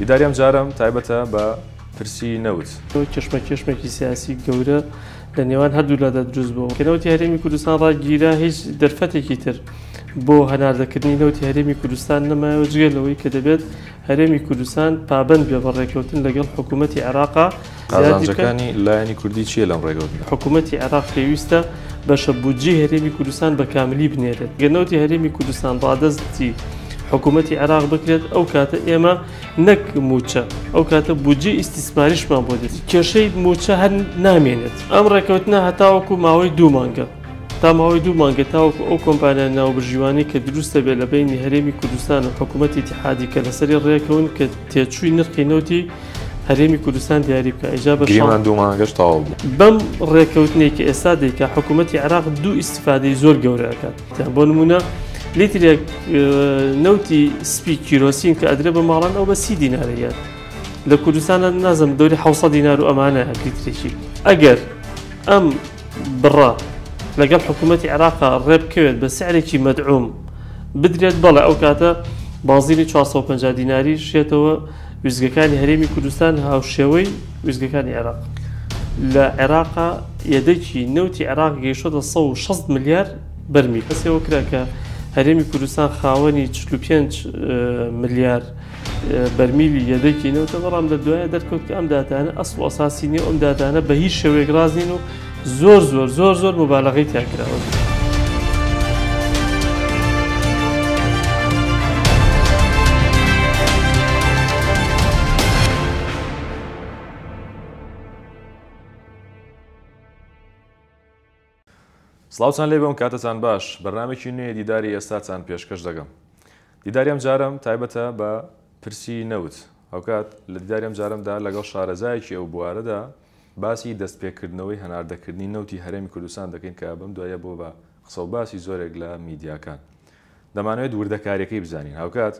دیداریم جارم تایبەتە بە پرسی نەوت. کێشمەکێشمێکی سیاسی گەورە لە نێوان هەردوو لادە دروست بووە. کە نەوتی هەرێمی کوردستان ڕاگیرا هیچ دەرفەتێکی تر بۆ هەناردەکردنی نەوتی هەرێمی کوردستان نەمایەوە جگە لەوەی کە دەبێت هەرێمی کوردستان پابەند بێ بە ڕێکەوتن لەگەڵ حکوومەتی عێراقا. قازانجەکانی لایەنی کوردی چییە لەم ڕێگەوتن؟ حکوومەتی عێراق پێویستە بەشە بودجێ هەرێمی کوردستان بە کاملی بنێرێت. گە نەوتی هەرێمی کوردستان ڕادەستی حکوومەتی عێراق بکرێت ئەو کاتە ئێمە نەک موچە ئەو کاتە بودجێ ئیسیسماریشمان بۆ دێت. کێشەی موچە هەر نامێنێت. ئەم ڕێکەوتنە هەتاوەکو ماوەی 2 مانگە تا ماوەی 2 مانگە تاوەکو ئەو کۆمپانیا ناوبژیوانی کە دروستە بێت لە بینی هەرێمی کوردستان و حکوومەتی اتحادی کە لەسەری ڕێکەون کە تێچووی نرخی نەوتی هەرێمی کوردستان دیاری بکە. ئیجا بە گریمان 2 مانگەش تەواو بوو. بەم ڕێکەوتنێکی ئێستا دەیکا حکوومەتی عێراق 2 ئیستیفادەی زۆر گەورەکات. بۆ نمونە لیترێک نەوتی سپی کیرۆسین کە ئەدرێ بە ماڵان ئەو بە 30 دینارەیە لە کوردستانە نازم دەوری 700 دینار و ئەمانە لیترێکی. ئەگەر ئەم بڕا لەگەڵ حکوومەتی عێراقا ڕێبکەوێت بە سعرێکی مەدعوم بدرێت بەڵێ ئەو کاتە بازیری 450 دیناری شێتەوە ویزگەکانی هەرێمی کوردستان هاوشێوەی ویزگەکانی عێراق. لە عێراقا یەدەکی نەوتی عێراق گەیشتۆتە 160 ملیار بەرمیل. کەسێوە کرا کە هەرێمی کوردستان خاوەنی 45 ملیار بەرمیلی یەدەکی نەوتە بەڵام لە دوایە دەرکەوت کە ئەم داتانە ئەسڵ و ئەساسی نیە ئەم داتانە بە هیچ شێوەیەک ڕازنین و زۆر مبالغەی تیاکراوە. سڵاوتان لێ بەم کاتتان باش بەرنامێکی نوێ دیداری ئێستاچان پێشکەش دەکەم. دیداریم جارم تایبەتە بە پرسی نەوت. هەوکات لە دیداریم جارمدا لەگەڵ شارەزایەکی ئەو بوارەدا باسی دەستپێکردنەوەی هەناردەکردنی نەوتی هەرێمی کوردستان دەکەین کە بەم دوایە بۆ بە قسە و باسی زۆرێک لە میدیاکان. دەمانوێت وردەکاریەکەی بزانین. هەوکات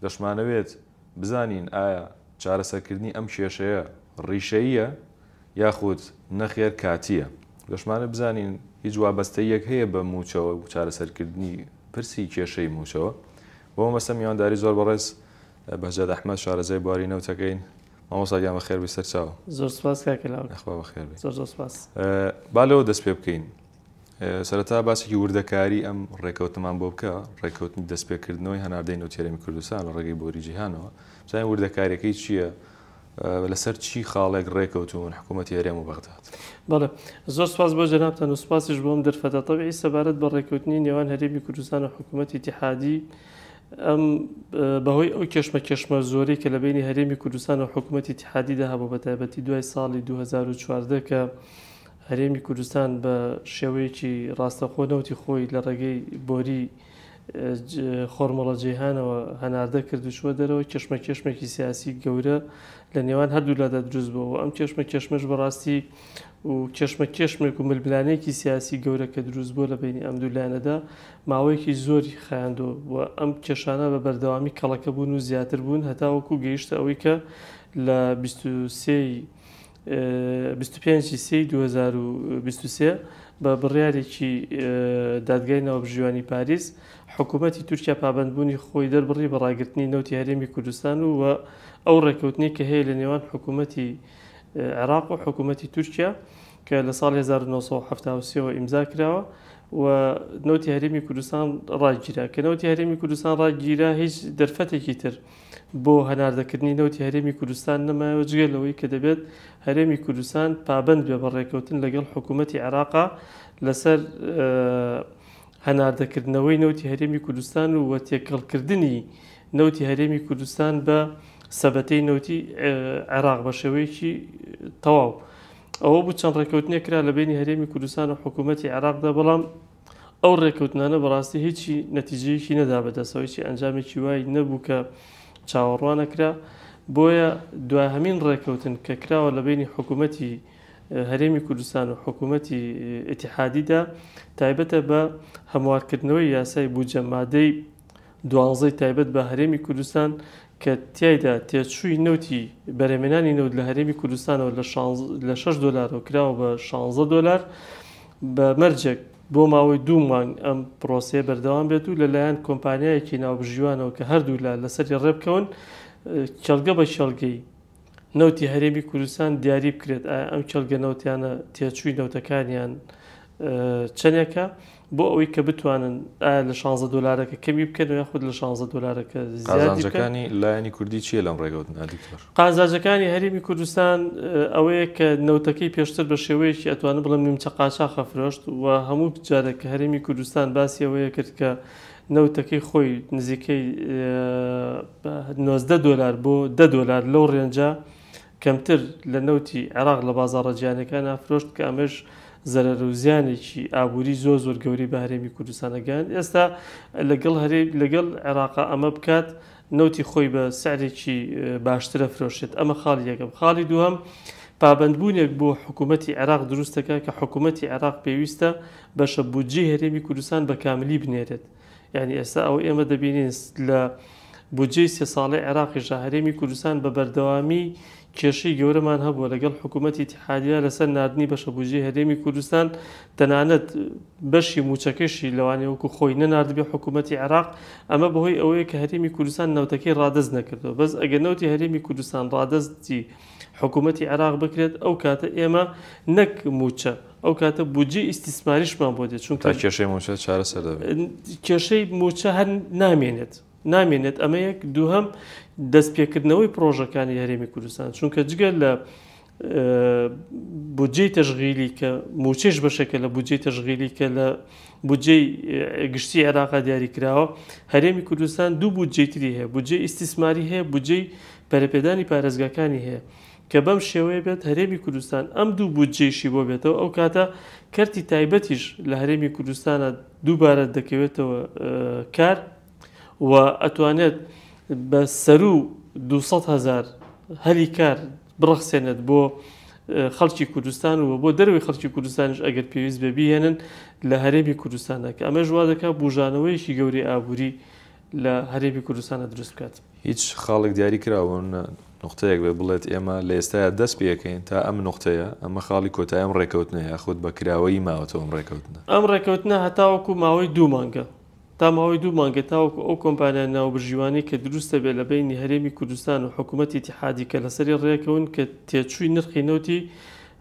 دەشمانەوێت بزانین ئایا چارەسەرکردنی ئەم کێشەیە ڕیشەیە یاخود نەخێر کاتیە. دەشمانە بزانین هیچ وابەستەیەک هەیە بە موچەوە و چارەسەرکردنی پرسی کێشەی موچەوە. بۆ مەسە میوانداری زۆر بەڕێز بەهجەت ئەحمەد شارەزای بواری نەوتەکەین. مامۆستا گیان بەخێر بی سەرچاوە. زۆر سوپاس کاکەلاو. نەخوا بەخێر بی. زۆر سوپاس. با لەوە دەست پێ بکەین. سەرەتا باسێکی وردەکاری ئەم ڕێکەوتمان بۆ بکە ڕێکەوتنی دەستپێکردنەوەی هەناردەی نەوتی هەرێمی کوردستان لە ڕێگەی بۆری جیهانەوە. بزانین وردەکاریەکەی چییە؟ لەسەر چی خاڵێک ڕێکەوتون حکوومەتی هەرێم و بەغداد؟ بەڵێ زۆر سوپاس بۆ جەنابتان و سوپاسیش بۆم دەرفەتە تەبیعی سەبارەت بە ڕێکەوتنی نێوان هەرێمی کوردستان و حکوومەتی اتحادی ئەم بەهۆی ئەو کێشمە زۆرەی کە لە بینی هەرێمی کوردستان و حکوومەتی اتحادیدا هەبوو بە تایبەتی دوای ساڵی 2014 کە هەرێمی کوردستان بە شێوەیەکی ڕاستەخۆ نەوتی خۆی لە ڕێگەی بۆری خۆرمەڵە جیهانەوە هەناردە کردوشوە دەرەوە کێشمێکی سیاسی گەورە لە نێوان هەردوو لادە دروست بووە و ئەم کێشمەش بەڕاستی و کێشمێک و ململانەیەکی سیاسی گەورە کە دروست بووە لە بینی ئەم دوولانەدا ماوەیەکی زۆری خایاندووە و ئەم کێشانە بە بەردەوامی کەڵەکە بوون و زیاتر بوون هەتاوەکو گەیشتە ئەوەی کە لە 25 سی 2023 بە بڕیارێکی دادگای ناوبژیوانی پاریس حکوومەتی تورکیا پابەندبوونی خۆی دەربڕی بە ڕاگررتنی نەوتی هەرێمی کوردستان و ئەو ڕێکەوتنی کە هەیە لە نێوان حکوومەتی عێراق و حکوومەتی تورکیا کە لە ساڵ 1970 ئیمزا کراوە و نەوتی هەرێمی کوردستان ڕاگیرا کە نەوتی هەرێمی کوردستان ڕاگیرا هیچ دەرفەتێکی تر بۆ هەناردەکردنی نەوتی هەرێمی کوردستان نەمایەوە جگە لەوەی کە دەبێت هەرێمی کوردستان پابەند بێ بە ڕێکەوتن لەگەڵ حکوومەتی عێراقا لەسەر هەناردەکردنەوەی نەوتی هەرێمی کوردستان و تێکەڵکردنی نەوتی هەرێمی کوردستان بە سەبەتەی نەوتی عێراق بە شێوەیەکی تەواو. ئەوە بوو چەند ڕێکەوتنێ کرا لە بینی هەرێمی کوردستان و حکوومەتی عێراقدا بەڵام ئەو ڕێکەوتنانە بەڕاستی هیچی نەتیجەیەکی نەدا بەدەستەوەیکی ئەنجامێکی وای نەبوو کە چاوەڕوانەکرا. بۆیە دوایهەمین ڕێکەوتن کە کراوە لە بینی حکوومەتی هەرێمی کوردستان و حکوومەتی اتحادیدا تایبەتە بە هەموارکردنەوەی یاسای بودجە مادەی 12 تایبەت بە هەرێمی کوردستان کە تیایدا تێچووی نەوتی بەرهێمێنانی نەوت لە هەرێمی کوردستانەوە لە 6 دلارەوە کراوە بە 16 دلار بە مەرجێک بۆ ماوەی 2 مانگ ئەم پرۆسەیە بەردەوام بێت و لەلایەن کۆمپانیایەکی ناوبژیوانەوە کە هەردوو لەسەری ڕێبکەون کێڵگە بە کێڵگەی نەوتی هەرێمی کوردستان دیاری بکرێت ئەم کێڵگە نەوتیانە تێچووی نەوتەکانیان چەندێکە بۆ ئەوەی کە بتوانن لە 16 دلارەکە کەمی بکەن و یاخود لە 16 دلارەکە قازانجەکانی لایەنی کوردی چیە لەم ڕێگەوتنە دیکتۆر؟ قازانجەکانی هەرێمی کوردستان ئەوەیە کە نەوتەکەی پێشتر بە شێوەیەکی ئەتوانم بڵێم نیمچە قاچاقە فرۆشت و هەموو جارێک کە هەرێمی کوردستان باسی ئەوەیە کرد کە نەوتەکەی خۆی نزیکەی 19 دلار بۆ 10 دلار لەو ڕێنجە کەمتر لە نەوتی عێراق لە بازاڕە جیهانیەکان فرۆشت کە ئەمەش زەرەر و زیانێکی ئابووری زۆر گەوری بە هەرێمی کوردستانەکان ئێستا لەگەڵ عێراقا ئەمە بکات نەوتی خۆی بە سعرێکی باشترە فرۆشێت ئەمە خاڵی یەکەم. خاڵی دووەم پابندبوونێک بۆ حکوومەتی عێراق دروستەکە کە حکوومەتی عێراق پێویستە بەشە بودجێ هەرێمی کوردستان بە کاملی بنێرێت. یعنی ئێستا ئەو ئێمە دەبینین لە بودجێ 3 ساڵەی عێراقیشە هەرێمی کوردستان بە بەردەوامی کێشەی گەورەمان هەبووە لەگەڵ حکوومەتی اتحادیە لەسەر نردنی بەشە بودجێ هەرێمی کوردستان تەنانەت بەشی موچەکەشی لەوانەیە وەکو خۆی نەناردبێ حکوومەتی عێراق ئەمە بەهۆی ئەوەیە کە هەرێمی کوردستان نەوتەکەی ڕادەست نەکردەوە. بەس ئەگەر نەوتی هەرێمی کوردستان ڕادەستی حکوومەتی عێراق بکرێت ئەو کاتە ئێمە نەک موچە ئەو کاتە بودجێ ئیسیسماریشمان بۆ دێت چونکە کێشەی موچە چارەسەر دەبێت. کێشەی موچە هەر نامێنێت ئەمە یەک دووهەم دەستپێکردنەوەی پرۆژەکانی هەرێمی کوردستان چونکە جگەل لە بودجێ تەشغیلی کە موچێش بەشێکە لە بودجێ تەشغیلی کە لە بودجێی گشتی عێراقا دیاری کراوە هەرێمی کوردستان دوو بودجێ تری هەیە بودجێ ئیسیسماری هەیە بودجێی پەرەپێدانی پارێزگاکانی هەیە کە بەم شێوەیە بێت هەرێمی کوردستان ئەم دوو بودجێشی بۆ بێتەوە ئەو کاتە کەرتی تایبەتیش لە هەرێمی کوردستانە دووبارە دەکەوێتەوە کار و ئەتوانێت بە سەرو 200,000 هەلی کار بڕەخسێنێت بۆ خەڵکی کوردستان و بۆ دەروی خەڵکی کوردستانش ئەگەر پێویست ببیێنن لە هەرێمی کوردستانەکە ئەمە ژوا دەکات بوژانەوەیشی گەوری ئابووری لە هەرێمی کوردستانە دروست بکات. هیچ خاڵێک دیاری کراون نقطەیەک بێ بڵێت ئێمە لە ئێستاە دەست پێەکەین تا ئەم نقطەیە ئەمە خاڵی کۆتایی ئەم ڕێکەوتنە یاخود بە کراوەی ماوەتەوە ئەم ڕێکەوتنە ئەم ڕێکەوتنە هەتاوەکو ماوەی 2 مانگە تا ماوەی 2 مانگە تاوەکو ئەو کۆمپانیا ناوبژیوانی کە دروستە بێت لە بینی هەرێمی کوردستان و حکوومەتی اتحادی کە لەسەری ڕێکەون کە تێچووی نرخی نەوتی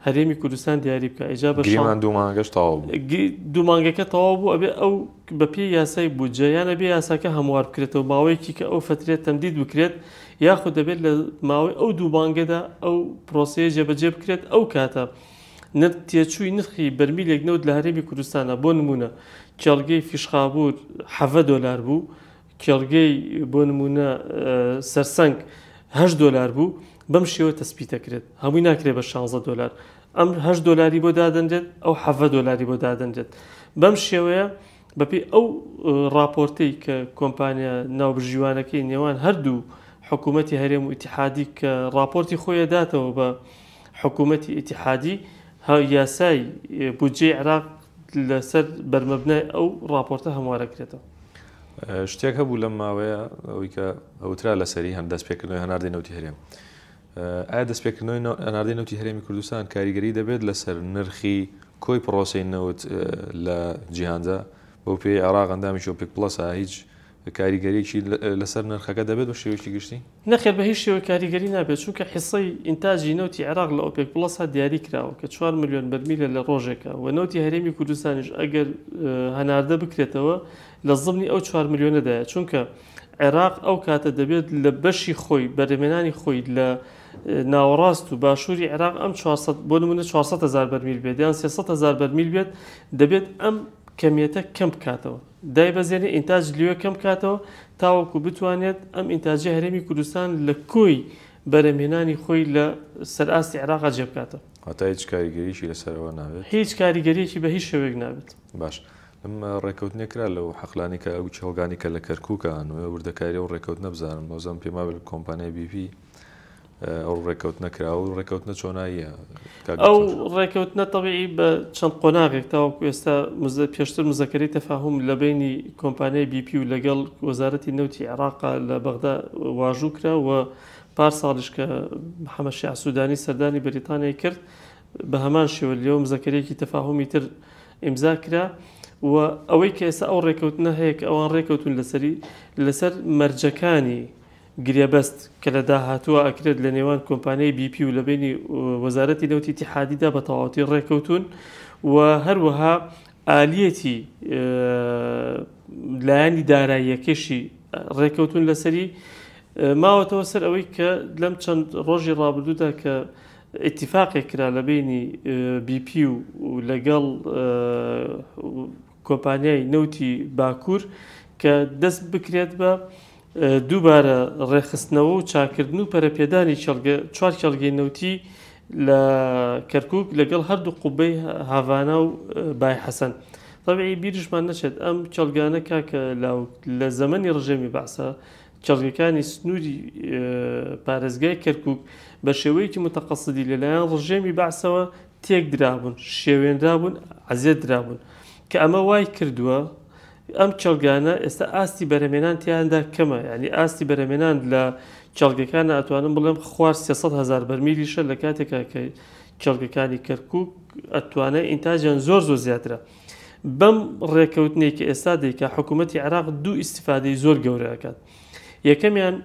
هەرێمی کوردستان دیاری بکە ئیجا بە 2 مانگەش تەواو بوو 2 مانگەکە تەواو بوو ئەبێ ئەو بە پێی یاسای بودجە یانە بێ یاساکە هەموار بکرێتەوە ماوەیەکی کە ئەو فترێت تەمدید بکرێت یاخود دەبێت لە ماوەی ئەو 2 مانگەدا ئەو پرۆسەیە جێبەجێ بکرێت ئەو کاتە تێچووی نرخی بەرمیلێک نەوت لە هەرێمی کوردستانە بۆ نمونە کێڵگەی فیشخابور 7 دلار بوو کێڵگەی بۆ نمونە سەرسەنگ 8 دلار بوو بەم شێوە تەسبیتەکرێت هەمووی ناکرێت بە 16 دلار ئەم 8 دلاری بۆ دادەنرێت ئەو 7 دلاری بۆ دادەنرێت بەم شێوەیە بەپێی ئەو راپۆرتەی کە کۆمپانیا ناوبژیوانەکەی نێوان هەردوو حکوومەتی هەرێم و ئیتیحادی کە راپۆرتی خۆیە داتەوە بە حکوومەتی ئیتیحادی یاسای بودجێ عێراق لەسەر بەرمەبنای ئەو راپۆرتە هەموارەکرێتەوە. شتێک هەبوو لەم ماوەیە ئەوەی کە ئەوترا لەسەری هەم دەستپێکردنەوەی هەناردەی نەوتی هەرێم ئایا دەستپێکردنەوەی هەناردەی نەوتی هەرێمی کوردستان کاریگەری دەبێت لەسەر نرخی کۆی پرۆسەی نەوت لە جیهاندا بۆ پێی عێراق ئەندامی ئۆپێک پڵەسە هیچ کاریگەریەکی لەسەر نرخەکە دەبێت بە شێوەیەکی گشتی؟ نەخێر بە هیچ شێوە کاریگەری نابێت چونکە حیسەی ئینتاجی نەوتی عێراق لە ئۆپێک پڵەسە دیاری کراوە کە 4 ملیۆن بەرمیلە لە ڕۆژێکە و نەوتی هەرێمی کوردستانیش ئەگەر هەناردە بکرێتەوە لە زمنی ئەو 4 ملیۆنەدایە چونکە عێراق ئەو کاتە دەبێت لە بەشی خۆی بەرهێمێنانی خۆی لە ناوەڕاست و باشووری عێراق ئەم 400 بۆ نمونە 400,000 بەرمیل بێت یان 300,000 بەرمیل بێت دەبێت ئەم کەمیەتە کەم بکاتەوە دایبەزێنێ ئینتاج لێوە کەم بکاتەوە تاوەکو بتوانێت ئەم ئینتاجی هەرێمی کوردستان لە کۆی بەرهێمێنانی خۆی لە سەرئاستی عێراقا جێ بکاتەوە. هەتا هیچ کاریگەریشی لەسەرەوە نابێت؟ هیچ کاریگەریەکی بە هیچ شێوەیەک نابێت. باش لەم ڕێکەوتنێکرا لەو حەقلانی کە ئەو چێڵگانی کە لە کەرکووکان و وردەکاری و ڕێکەوت نەبزانم بەزەم پێما بێت کۆمپانیای BP ئەو ڕێکەوت نەکراوە و ڕێکەوتنە چۆناییە؟ ئەو ڕێکەوتنە تەبیعی بە چەند قۆناغێک تاوەکو ئێستا پێشتر مزەکەرەی تەفاهم لە بینی کۆمپانیای BP و لەگەڵ وەزارەتی نەوتی عێراقا لە بەغدا واژوو کرا و پارساڵیش کە محەممەد شیع سوودانی سەردانی بەریتانیای کرد بە هەمان شێوە لێەوە مزەکەرێکی تەفاهمی تر ئیمزا کرا و ئەوەی کە ئێستا ئەو ڕێکەوتنە هەیە کە ئەوان ڕێکەوتون لەسەر مەرجەکانی گریابەست کە لە داهاتووە ئەکرێت لە نێوان کۆمپانیای BP و لە بینی وەزارەتی نەوتی ئیتیحادیدا بە تەواوەتی ڕێکەوتون و هەروەها ئالیەتی لایەنی داراییەکەشی ڕێکەوتون لەسەری ماوەتەوە سەر ئەوەی کە لەم چەند ڕۆژی ڕابردوودا کە اتفاقێک کرا لە بینی BP و لەگەڵ کۆمپانیای نەوتی باکوور کە دەست بکرێت بە دووبارە ڕێخستنەوە و چاکردن و پەرەپێدانی چوار کێڵگەی نەوتی لە کەرکووک لەگەڵ هەردوو قوبەی هاڤانە و بای حەسەن. طبعی بیرشمان نەچێت ئەم کێڵگانە کاکە لە زەمەنی ڕژێمی بەعسە کێڵگەکانی سنووری پارێزگای کەرکووک بە شێوەیەکی متەقەسیدی لەلایەن ڕژێمی بەعسەوە تێک درابوون، شێوێنرابوون، عەزیەت درابوون کە ئەمە وای کردووە ئەم کێڵگانە ئێستا ئاستی بەرهەمێنان تیاندا کەمە، یعنی ئاستی بەرهەمێنان لە کێڵگەکانە ئەتوانم بڵێم خوار 300,000 بەرمیلیشە لە کاتێکا کە کێڵگەکانی کەرکووک ئەتوانێت ئینتاجیان زۆر زیاترە. بەم ڕێکەوتنێکی ئێستا دەیکا حکوومەتی عێراق دوو ئیسیفادەی زۆر گەورەکات. یەکەمیان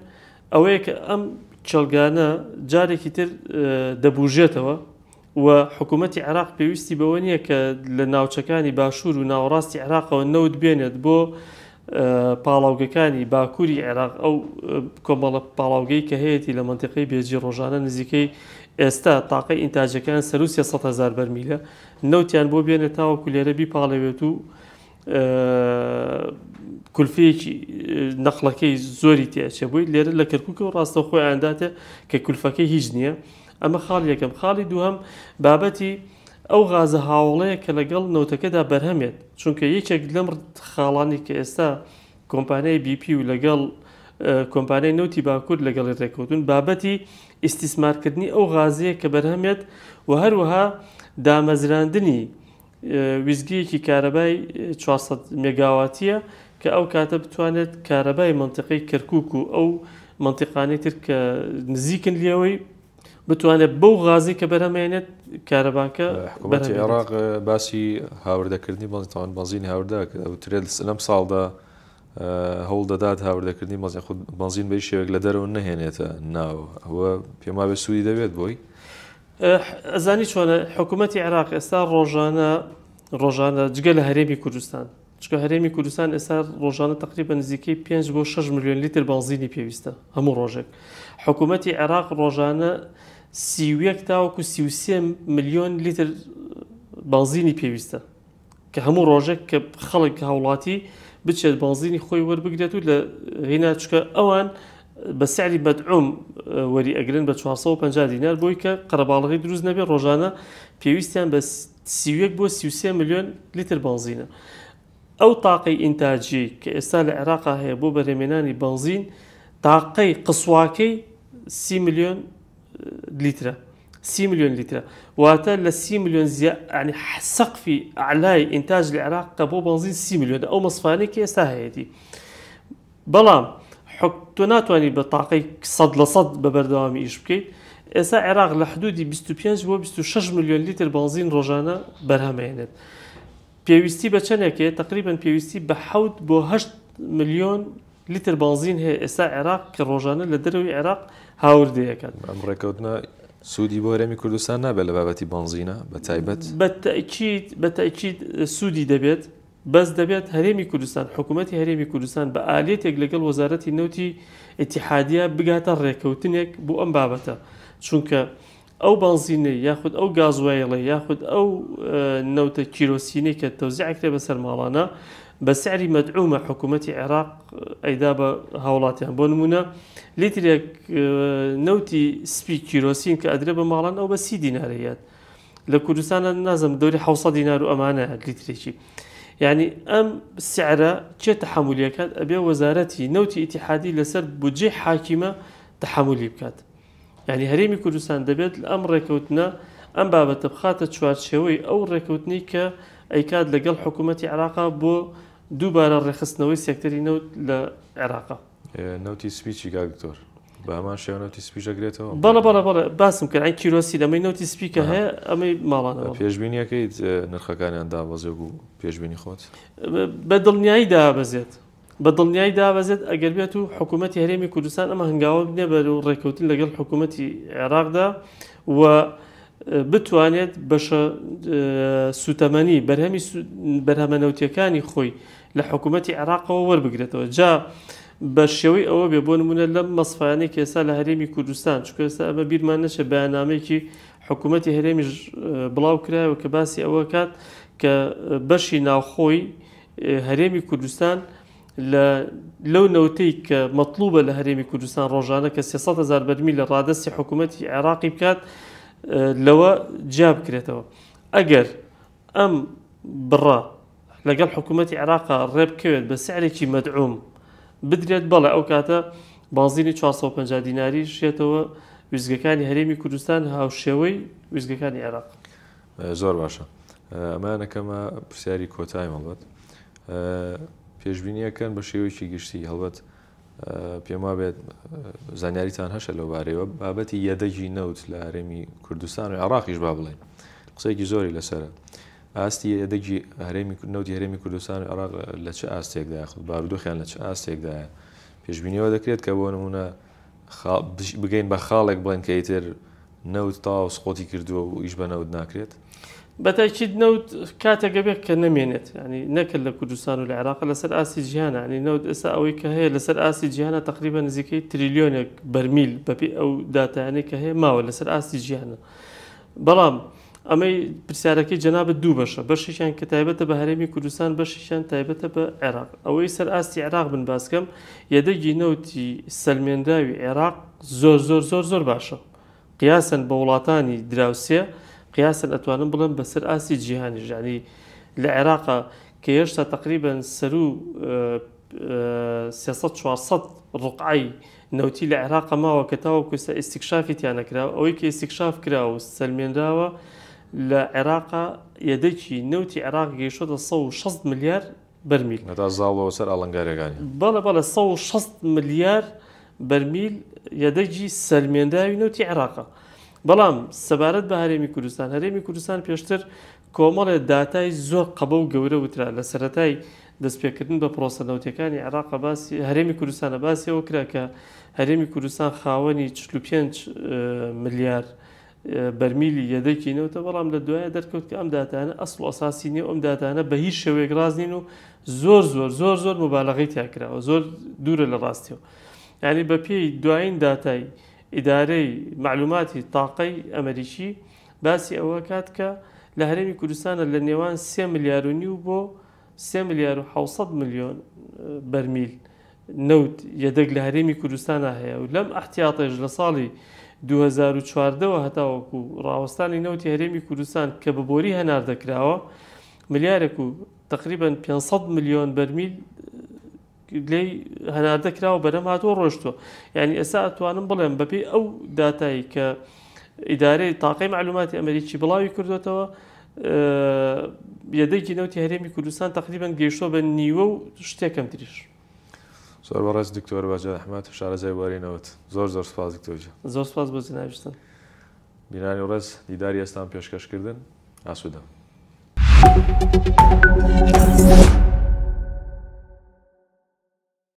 ئەوەیە کە ئەم کێڵگانە جارێکی تر دەبوژێتەوە و حکوومەتی عێراق پێویستی بەوە نییە کە لە ناوچەکانی باشوور و ناوەڕاستی عێراقەوە نەوت بێنێت بۆ پاڵاوگەکانی باکووری عێراق ئەو کۆمەڵە پاڵاوگەی کە هەیەی لە منتیقەی بێجی ڕۆژانە نزیکەی ئێستا تاقەی ئینتاجەکان سەر و 300,000 بەرمیلە نەوتیان بۆ بێنێت تاوەکو لێرە بیپاڵەوێت و کولفەیەکی نەقلەکەی زۆری تێچێ بووی لێرە لە کەرکووکەوە ڕاستە خۆی ئانداتێ کە کولفەکەی هیچ نییە. ئەمە خاڵ یەکەم. خاڵی دووهەم بابەتی ئەو غازە هاوڵەیە کە لەگەڵ نەوتەکەدا بەرهەمێت، چونکە یەکێک لەم خاڵانی کە ئێستا کۆمپانیای BP و لەگەڵ کۆمپانیای نەوتی باکوور لەگەڵی ڕێکەوتون بابەتی ئیستیسمارکردنی ئەو غازەیە کە بەرهەمێت و هەروەها دامەزراندنی ویزگیەکی کارەبای 400 مێگاواتیە کە ئەو کاتە بتوانێت کارەبای منتیقەی کەرکووک و ئەو منتیقانەی تر کە نزیکن لێەوەی بتوانێت بەو غازی کە بەرهەمێنێت کارەباکە. حکوومەتی عێراق باسی هاوردەکردنی بەنزینی هاوردە ئەوترێت لەم ساڵدا هەوڵ دەدات هاوردەکردنی بەنزین بەی شێوەیەک لە دەرەوە نەهێنێتە ناو ئەوە پێما بێ سوودی دەبێت بۆی. ئەزانی چۆنە حکوومەتی عێراق ئێستا ڕۆژانە جگە لە هەرێمی کوردستان چکە هەرێمی کوردستان ئێستا ڕۆژانە تقریبا نزیکەی 5 بۆ 6 ملیۆن لیتر بەنزینی پێویستە هەموو ڕۆژێک. حکوومەتی عێراق ڕۆژانە 31 تاوەکو 33 ملیۆن لیتر بەنزینی پێویستە کە هەموو ڕۆژێک کە خەڵک هاوڵاتی بچێت بەنزینی خۆی وەربگرێت و لە هێنا چکە ئەوان بە سعری بەدعوم وەری ئەگرن بە 450 دینار بۆی کە قەرەباڵغی دروست نەبێت ڕۆژانە پێویستیان بە 31 بۆ 33 ملیۆن لیتر بەنزینە. ئەو تاقەی ئینتاجی کە ئێستا لە عێراقا هەیە بۆ بەرهەمێنانی بەنزین تاقەی قسواکەی 30 ملیۆن لیترە 30 ملیۆن لیترە واتە لە 30 ملیۆن ینی سەقفی ئەعلای ئینتاج لە عێراق کە بۆ بەنزین 30 ملیۆن ئەو مەسفانەی کە ئێستا هەیەی. بەڵام تۆ ناتوانانی بە تاقەی 100% بە بەردەوامی ئیش بکەیت. ئێستا عێراق لە حدودی 25 بۆ 26 ملیۆن لیتر بەنزین ڕۆژانە بەرهەمێنێت. پێویستی بە چەندێکێ تقریبا پێویستی بە 7 بۆ 8 ملیۆن لیتر بەنزین هەیە ئێستا عێراق کە ڕۆژانە لە دەرەوەی عێراق هاوردەیەکات. ئەم ڕێکەوتنە سوودی بۆ هەرێمی کوردستان نابێت لە بابەتی بەنزینە بە تایبەت بەتەکید سوودی دەبێت بەس دەبێت هەرێمی کوردستان حکوومەتی هەرێمی کوردستان بە ئالێتێک لەگەڵ وەزارەتی نەوتی ئیتیحادیە بگاتە ڕێکەوتنێک بۆ ئەم بابەتە چونکە ئەو بەنزینەی یاخود ئەو گازوایڵە یاخود ئەو نەوتە کیرۆسینەی کە تەوزیعکرێ بەسەر ماڵانە بە سعری مەدعومە حکوومەتی عێراق ئەیدا بە هاوڵاتیان. بۆ نمونە لیترێک نەوتی سپی کیرۆسین کە ئەدرێ بە ماڵان ئەو بە 30 دینارەیەت لە کوردستانە نازم دەوری 700 دینار و ئەمانە لیترێکی. یعنی ئەم سعرە چێ تەحمولیەکات ئەبێ وەزارەتی نەوتی ئیتیحادی لەسەر بودجێ حاکیمە تەحمولی بکات. یعنی هەرێمی کوردستان دەبێت ئەم ڕێکەوتنە ئەم بابەتە بخاتە چوارچێوەی ئەو ڕێکەوتنی کە ئەیکات لەگەڵ حکوومەتی عێراقا بۆ دووبارە ڕێخستنەوەی سێکتەری نەوت لە عێراقا. نەوتی سپیچی کاکتۆر بە هەمان شێوە نەوتی سپیش ئەگرێتەوە. بەڵە باسم کرد ئەین کیرۆسی ئەمەی نەوتی سپیکە هەیە ئەمەی ماڵانەوە. پێشبینیەکەیت نرخەکانیان دابەزێ و پێشبینی خۆت بە دڵنیایی دابەزێت بە دڵنیایی دابەزێت ئەگەر بێت و حکوومەتی هەرێمی کوردستان ئەمە هەنگاوە بنێ بەر و ڕێکەوتن لەگەڵ حکوومەتی عێراقدا و بتوانێت بەشە سوتەمەنی بەرهەمە نەوتیەکانی خۆی لە حکوومەتی عێراقەوە وەربگرێتەوە. جا بە شێوەی ئەوە بێ بۆ نمونە لەم مەسفایانەی کە ئێستا لە هەرێمی کوردستان چونکە ئێستا ئەمە بیرمان نەچێ بەیاننامەیەکی حکوومەتی هەرێمیش بڵاو کرایەوە کە باسی ئەوە کات کە بەشی ناوخۆی هەرێمی کوردستان لەو نەوتەی کە مەطلوبە لە هەرێمی کوردستان ڕۆژانە کە 300,000 بەرمیل لە ڕادستی حکوومەتی عێراقی بکات لەوە جا بکرێتەوە. ئەگەر ئەم بڕە لەگەڵ حکوومەتی عێراقا ڕێبکەوێت بە سعرێکی مەدعوم بدرێت بەڵێ ئەو کاتە بازینی 450 دیناری شێتەوە ویزگەکانی هەرێمی کوردستان هاوشێوەی ویزگەکانی عێراق. زۆر باشە. ئەمانەکەمە پرسیاری کۆتای مەڵبەت پێشبینیەکەن بە شێوەیەکی گشتی هەڵبەت پێم وابێت زانیاریتان هەشە لەو بارەوە بابەتی یەدەگی نەوت لە هەرێمی کوردستان و عێراقیش با بڵێن قسەیەکی زۆری لەسەرە. ئاستی یەدەگی نەوتی هەرێمی کوردستان و عێراق لە چه ئاستێکدا خود بارودۆخیان لە چه ئاستێکدایە پێشبینیەوە دەکرێت کە بۆ نمونە بگەین بە خاڵێک بڵێن کە ئیتر نەوت تاو سقۆتی کردووە و ئیش بە نەوت ناکرێت. بەتاکید نەوت کاتێکە بێت کە نەمێنێت ینی نەکرد لە کوردستان و لە عێراق لەسەر ئاسی جیهانە ینی نەوت ئێستا ئەوەی کە هەیە لەسەر ئاسی جیهانە تقریبا نزیکەی تریلیۆنێک بەرمیل بەپی ئەو داتایانەی کە هەیە ماوە لەسەر ئاسی جیهانە. بەڵام ئەمەی پرسیارەکەی جەنابەت دوو بەشە بەشیشان کە تایبەتە بە هەرێمی کوردستان بەشیشان تایبەتە بە عێراق. ئەوەی سەر ئاستی عێراق بن باسکەم یەدەگی نەوتی سەلمێنراوی عێراق زۆر زۆر زۆر زۆر باشە قیاسەن بە وڵاتانی دراوسێ قیاسەن ئەتوانم بڵێم بەسەر ئاسی جیهانی ژانی لە عێراقا کە هێشتا تقریبا سەر و 300-400 ڕقعی نەوتی لە عێراقا ماوە کە تاوەکو ئیستیکشافی تیانەکراوە ئەوەی کە ئیستیکشاف کراوە و سەلمێنراوە لە عێراقا یەدەکی نەوتی عێراق گەیشتۆتە 160 ملیار بەرمیل هەتا زاڵەوە سەر ئاڵنگارەکانی بەڵێ 160 ملیار بەرمیل یەدەگی سەلمێنراوی نەوتی عێراقا. بەڵام سەبارەت بە هەرێمی کوردستان هەرێمی کوردستان پێشتر کۆمەڵێ داتای زۆر قەبە و گەورە وترا لە سەرەتای دەستپێکردن بە پرۆسە نەوتیەکانی عێراقا باسی هەرێمی کوردستانە باسی ئەوە کرا کە هەرێمی کوردستان خاوەنی 45 ملیار بەرمیلی یەدەکی نەوتە بەڵام لە دوایە دەرکەوت کە ئەم داتانە ئەسڵ و ئەساسی نیە ئەم داتانە بە هیچ شێوەیەک ڕاست نین و زۆر زۆر زۆر زۆر مبالغەی تیاکراوە زۆر دوورە لە ڕاستیەوە. یعنی بە پێی دوایین داتای ئیدارەی معلوماتی تاقەی ئەمریکی باسی ئەوە کات کە لە هەرێمی کوردستانە لە نێوان 3 ملیار و نیو بۆ 3 ملیار و 700 ملیۆن بەرمیل نەوت یەدەگ لە هەرێمی کوردستانە هەیە و لەم ئەحتیاطێژ لە ساڵی 2014ەوە هەتاوەکو ڕاوەستانی نەوتی هەرێمی کوردستان کە بە بۆری هەنار دەکراوە ملیارێک و تقریبا 500 ملیۆن بەرمیل لێی هەناردەکراوە بەرەم هاتووە ڕۆشتووە. یعنی ئێستا ئەتوانم بڵێم بەپێی ئەو داتایی کە ئیدارەی تاقەی معلوماتی ئەمریکی بڵاوی کردوێتەوە یەدەگی نەوتی هەرێمی کوردستان تقریبا گەیشتۆ بە نیوە و شتێکم تریش. زۆر بەڕێز دکتۆر باجا ئەحمەد شارەزای وارینەوەت زۆر زۆر سپاس دکتۆرجە. زۆر سپاس بۆ جنابیشتن. بینانی ڕێز دیداری ئێستان پێشکەشکردن ئاسوودە.